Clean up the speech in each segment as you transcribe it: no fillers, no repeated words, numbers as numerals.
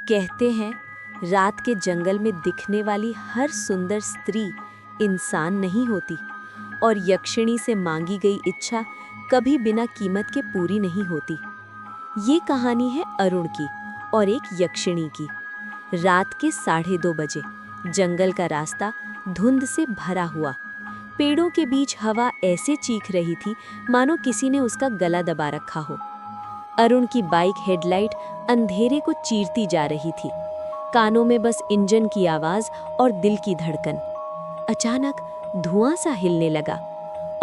कहते हैं रात के जंगल में दिखने वाली हर सुंदर स्त्री इंसान नहीं होती और यक्षिणी से मांगी गई इच्छा कभी बिना कीमत के पूरी नहीं होती। ये कहानी है अरुण की और एक यक्षिणी की। रात के 2:30 बजे जंगल का रास्ता धुंध से भरा हुआ। पेड़ों के बीच हवा ऐसे चीख रही थी मानो किसी ने उसका गला दबा रखा हो। अरुण की बाइक हेडलाइट अंधेरे को चीरती जा रही थी। कानों में बस इंजन की आवाज और दिल की धड़कन। अचानक धुआं सा हिलने लगा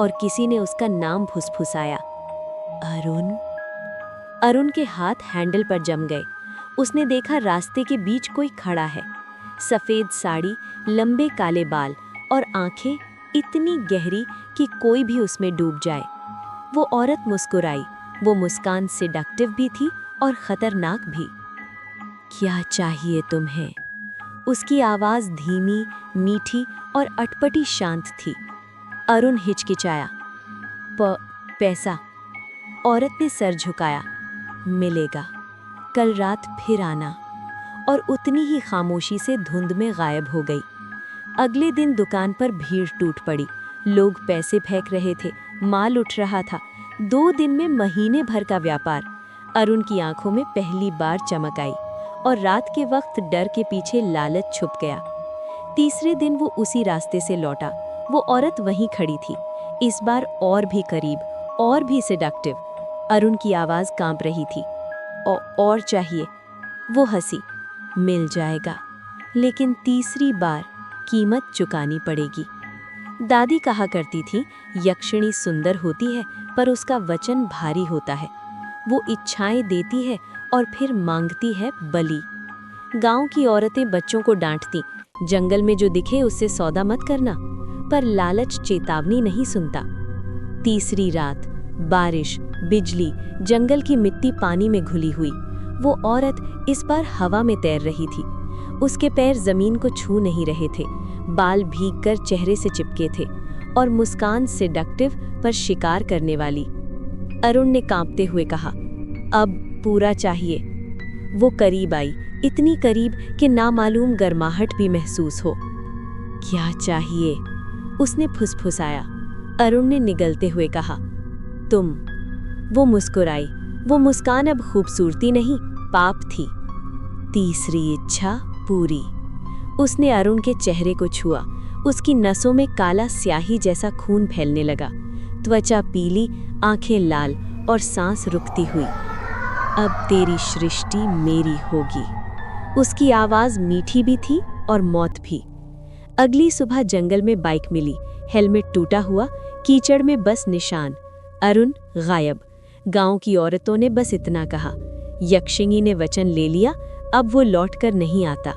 और किसी ने उसका नाम फुसफुसाया, अरुण। अरुण के हाथ हैंडल पर जम गए। उसने देखा रास्ते के बीच कोई खड़ा है। सफेद साड़ी, लंबे काले बाल और आंखें इतनी गहरी कि कोई भी उसमें डूब जाए। वो औरत मुस्कुराई। वो मुस्कान सेडक्टिव भी थी और खतरनाक भी। क्या चाहिए तुम्हें? उसकी आवाज धीमी, मीठी और अटपटी शांत थी। अरुण हिचकिचाया। पैसा। औरत ने सर झुकाया। मिलेगा, कल रात फिर आना। और उतनी ही खामोशी से धुंध में गायब हो गई। अगले दिन दुकान पर भीड़ टूट पड़ी। लोग पैसे फेंक रहे थे, माल उठ रहा था। 2 दिन में महीने भर का व्यापार। अरुण की आंखों में पहली बार चमक आई और रात के वक्त डर के पीछे लालच छुप गया। तीसरे दिन वो उसी रास्ते से लौटा। वो औरत वहीं खड़ी थी, इस बार और भी करीब, और भी सेडक्टिव। अरुण की आवाज कांप रही थी। और चाहिए? वो हंसी। मिल जाएगा, लेकिन तीसरी बार कीमत चुकानी पड़ेगी। दादी कहा करती थी, यक्षिणी सुंदर होती है पर उसका वचन भारी होता है। वो इच्छाएं देती है और फिर मांगती है बलि। गांव की औरतें बच्चों को डांटती, जंगल में जो दिखे उससे सौदा मत करना। पर लालच चेतावनी नहीं सुनता। तीसरी रात, बारिश, बिजली, जंगल की मिट्टी पानी में घुली हुई। वो औरत इस बार हवा में तैर रही थी। उसके पैर जमीन को छू नहीं रहे थे। बाल भीगकर चेहरे से चिपके थे और मुस्कान सेडक्टिव पर शिकार करने वाली। अरुण ने कांपते हुए कहा, अब पूरा चाहिए। वो करीब आई, इतनी करीब कि नामालूम गर्माहट भी महसूस हो। क्या चाहिए? उसने फुसफुसाया। अरुण ने निगलते हुए कहा, तुम। वो मुस्कुराई। वो मुस्कान अब खूबसूरती नहीं, पाप थी। तीसरी इच्छा पूरी। उसने अरुण के चेहरे को छुआ। उसकी नसों में काला स्याही जैसा खून फैलने लगा। त्वचा पीली, आंखें लाल और सांस रुकती हुई। अब तेरी सृष्टि मेरी होगी। उसकी आवाज मीठी भी थी और मौत भी। अगली सुबह जंगल में बाइक मिली, हेलमेट टूटा हुआ, कीचड़ में बस निशान। अरुण गायब। गांव की औरतों ने बस इतना कहा, यक्षिणी ने वचन ले लिया, अब वो लौटकर नहीं आता।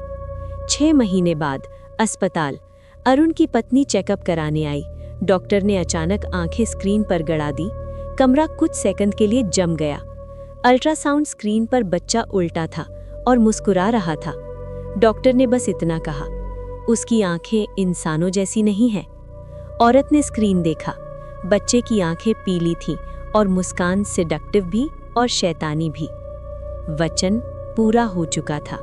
6 महीने बाद अस्पताल। अरुण की पत्नी चेकअप कराने आई। डॉक्टर ने अचानक आंखें स्क्रीन पर गड़ा दी। कमरा कुछ सेकंड के लिए जम गया। अल्ट्रासाउंड स्क्रीन पर बच्चा उल्टा था और मुस्कुरा रहा था। डॉक्टर ने बस इतना कहा, उसकी आंखें इंसानों जैसी नहीं हैं। औरत ने स्क्रीन देखा। बच्चे की आंखें पीली थीं और मुस्कान सेडक्टिव भी और शैतानी भी। वचन पूरा हो चुका था।